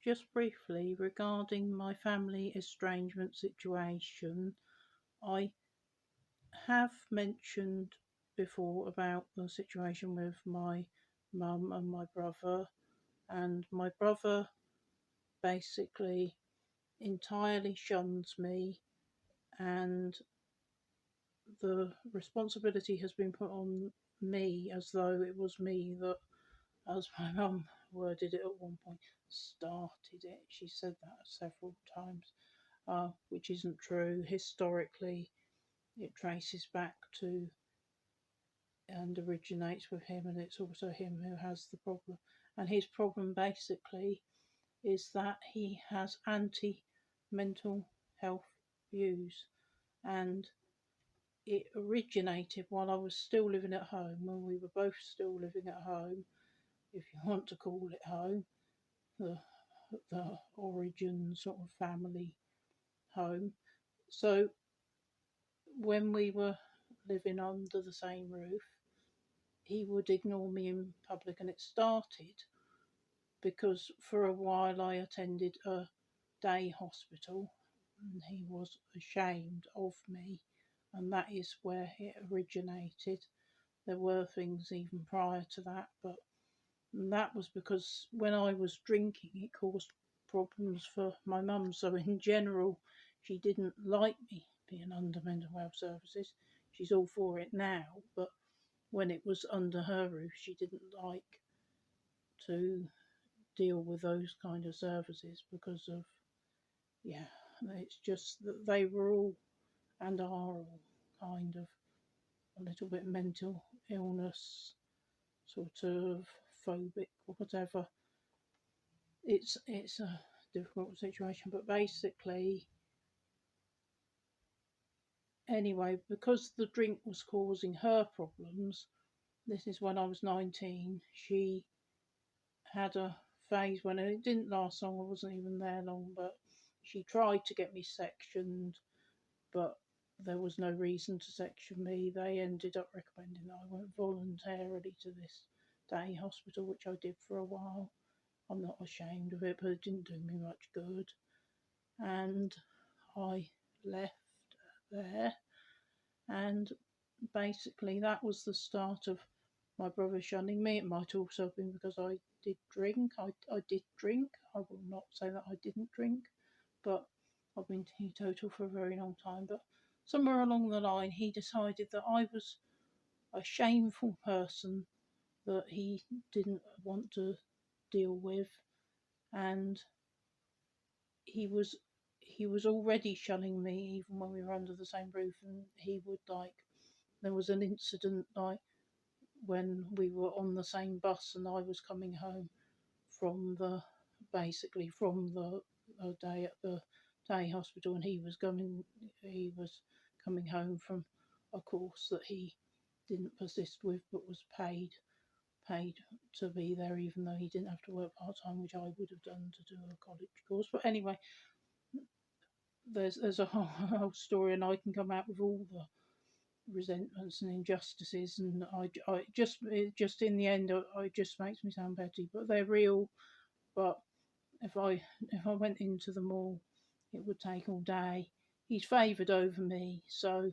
just briefly regarding my family estrangement situation, I have mentioned before about the situation with my mum and my brother, and my brother basically entirely shuns me, and the responsibility has been put on me as though it was me that, as my mum worded it at one point, started it. She said that several times, which isn't true. Historically, it traces back to and originates with him, and it's also him who has the problem. And his problem basically is that he has anti mental health views, and it originated while I was still living at home, when we were both still living at home, if you want to call it home, the origin sort of family home. So when we were living under the same roof, he would ignore me in public, and it started because for a while I attended a day hospital, and he was ashamed of me, and that is where it originated. There were things even prior to that, but that was because when I was drinking, it caused problems for my mum. So, in general, she didn't like me being under mental health services. She's all for it now, but when it was under her roof, she didn't like to deal with those kind of services because of, yeah, it's just that they were all and are all kind of a little bit mental illness, sort of phobic or whatever. It's a difficult situation, but basically, anyway, because the drink was causing her problems, this is when I was 19. She had a phase when it didn't last long. I wasn't even there long, but she tried to get me sectioned, but there was no reason to section me. They ended up recommending that I went voluntarily to this day hospital, which I did for a while. I'm not ashamed of it, but it didn't do me much good. And I left there, and basically that was the start of my brother shunning me. It might also have been because I did drink. I did drink. I will not say that I didn't drink, but I've been teetotal for a very long time. But somewhere along the line, he decided that I was a shameful person that he didn't want to deal with, and he was he was already shunning me even when we were under the same roof. And he would, like, there was an incident like when we were on the same bus and I was coming home from the basically from the day at the day hospital, and he was coming home from a course that he didn't persist with but was paid to be there, even though he didn't have to work part time, which I would have done to do a college course. But anyway, there's a whole story, and I can come out with all the resentments and injustices, and I just it just in the end, it just makes me sound petty, but they're real. But if I went into them all, it would take all day. He's favoured over me, so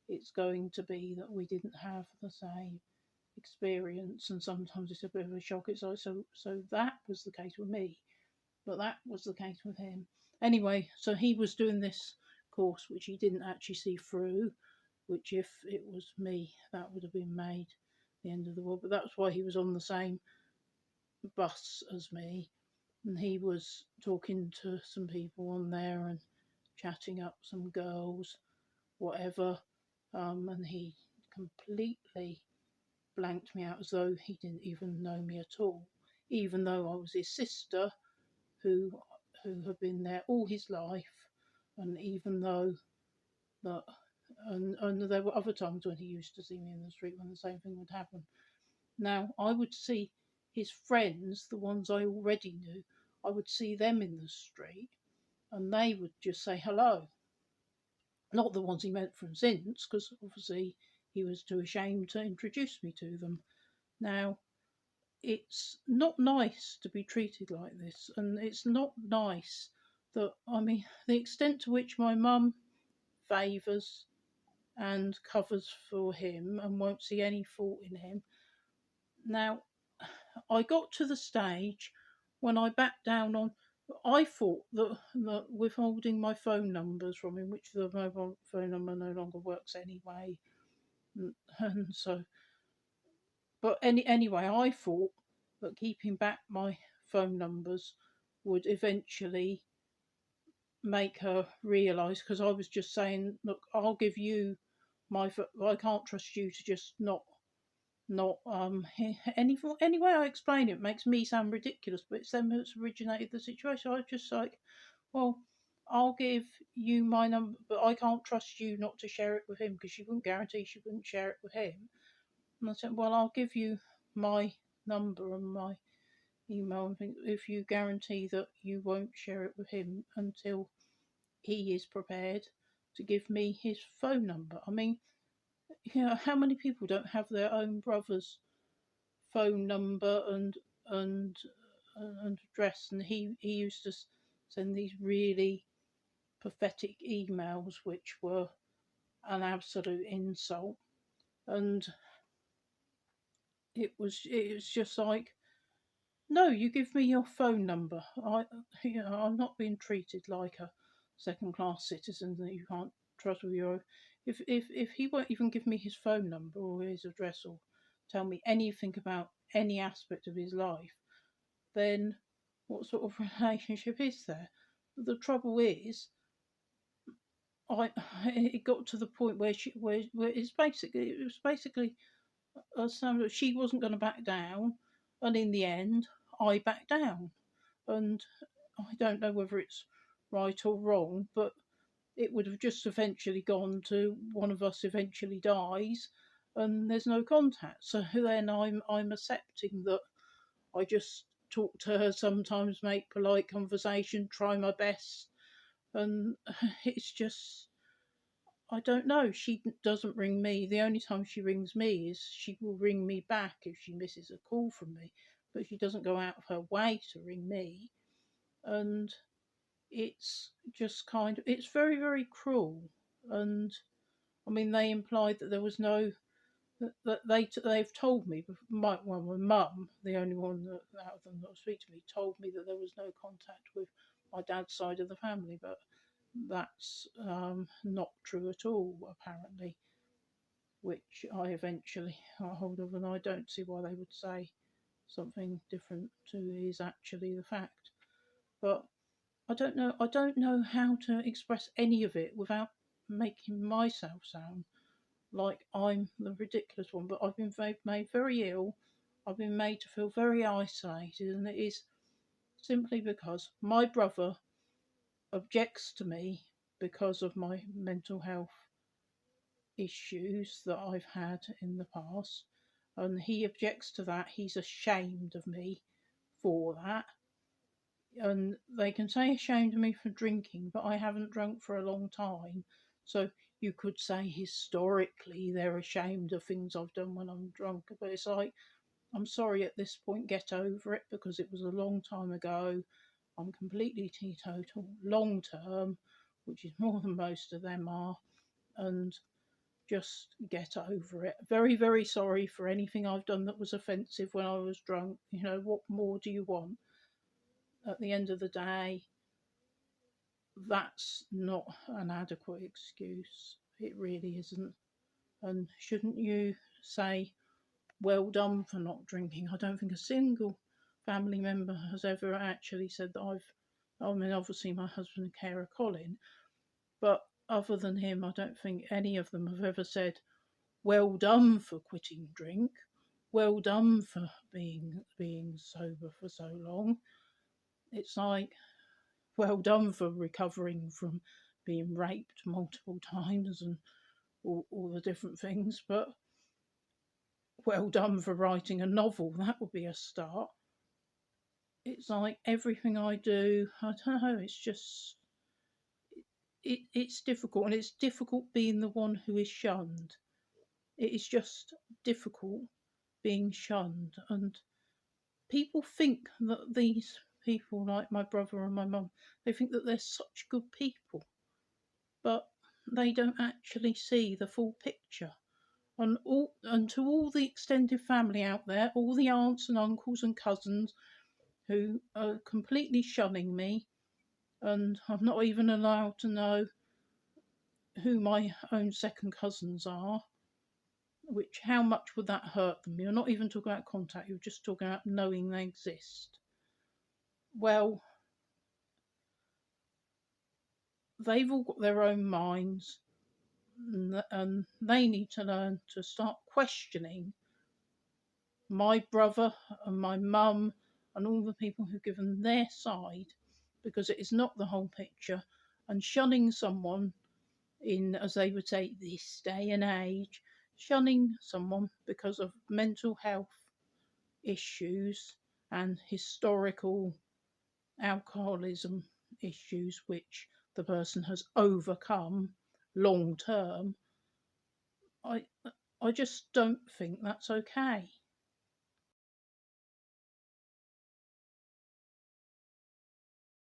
it's going to be that we didn't have the same experience, and sometimes it's a bit of a shock. It's like, so that was the case with me, but that was the case with him. Anyway, so he was doing this course which he didn't actually see through, which if it was me, that would have been made the end of the world. But that's why he was on the same bus as me, and he was talking to some people on there and chatting up some girls, whatever, and he completely blanked me out as though he didn't even know me at all, even though I was his sister, who had been there all his life, and even though that, and there were other times when he used to see me in the street when the same thing would happen. Now I would see his friends, the ones I already knew, I would see them in the street, and they would just say hello. Not the ones he met from since, because obviously he was too ashamed to introduce me to them. Now, it's not nice to be treated like this, and it's not nice that, I mean, the extent to which my mum favours and covers for him and won't see any fault in him. Now, I got to the stage when I backed down on. I thought that withholding my phone numbers from him, which the mobile phone number no longer works anyway, and so. But anyway, I thought that keeping back my phone numbers would eventually make her realise, because I was just saying, look, I'll give you I can't trust you to just not any way I explain it makes me sound ridiculous, but it's them that's originated the situation. I was just like, well, I'll give you my number, but I can't trust you not to share it with him, because she wouldn't guarantee she wouldn't share it with him. And I said, well, I'll give you my number and my email if you guarantee that you won't share it with him until he is prepared to give me his phone number. I mean, how many people don't have their own brother's phone number and address? And he used to send these really pathetic emails, which were an absolute insult. And it was just like, no, you give me your phone number. I'm not being treated like a second class citizen that you can't trust with your. If he won't even give me his phone number or his address or tell me anything about any aspect of his life, then what sort of relationship is there? The trouble is, I it got to the point where where it was basically she wasn't going to back down, and in the end, I backed down. And I don't know whether it's right or wrong, but it would have just eventually gone to one of us eventually dies, and there's no contact. So then I'm accepting that I just talk to her sometimes, make polite conversation, try my best, and it's just, I don't know. She doesn't ring me. The only time she rings me is she will ring me back if she misses a call from me, but she doesn't go out of her way to ring me. And it's just it's very, very cruel. And I mean, they implied that there was no, that they've told me, my mum, the only one out of them that will speak to me, told me that there was no contact with my dad's side of the family, but that's not true at all, apparently, which I eventually got hold of, and I don't see why they would say something different to is actually the fact. But I don't know. I don't know how to express any of it without making myself sound like I'm the ridiculous one. But I've been made very ill. I've been made to feel very isolated, and it is simply because my brother objects to me because of my mental health issues that I've had in the past, and he objects to that. He's ashamed of me for that. And they can say ashamed of me for drinking, but I haven't drunk for a long time. So you could say historically they're ashamed of things I've done when I'm drunk. But it's like, I'm sorry at this point, get over it, because it was a long time ago. I'm completely teetotal, long term, which is more than most of them are. And just get over it. Very, very sorry for anything I've done that was offensive when I was drunk. What more do you want? At the end of the day, that's not an adequate excuse. It really isn't. And shouldn't you say, well done for not drinking? I don't think a single family member has ever actually said that I mean, obviously my husband and carer Colin, but other than him, I don't think any of them have ever said, well done for quitting drink, well done for being sober for so long. It's like, well done for recovering from being raped multiple times and all the different things, but well done for writing a novel. That would be a start. It's like everything I do, I don't know, it's just, it's difficult, and it's difficult being the one who is shunned. It is just difficult being shunned, and people think that these people, like my brother and my mum, they think that they're such good people, but they don't actually see the full picture. And to all the extended family out there, all the aunts and uncles and cousins who are completely shunning me, and I'm not even allowed to know who my own second cousins are. Which, how much would that hurt them? You're not even talking about contact, you're just talking about knowing they exist. Well, they've all got their own minds, and they need to learn to start questioning my brother and my mum and all the people who've given their side, because it is not the whole picture. And shunning someone in, as they would say, this day and age, shunning someone because of mental health issues and historical alcoholism issues which the person has overcome long term, I I just don't think that's okay.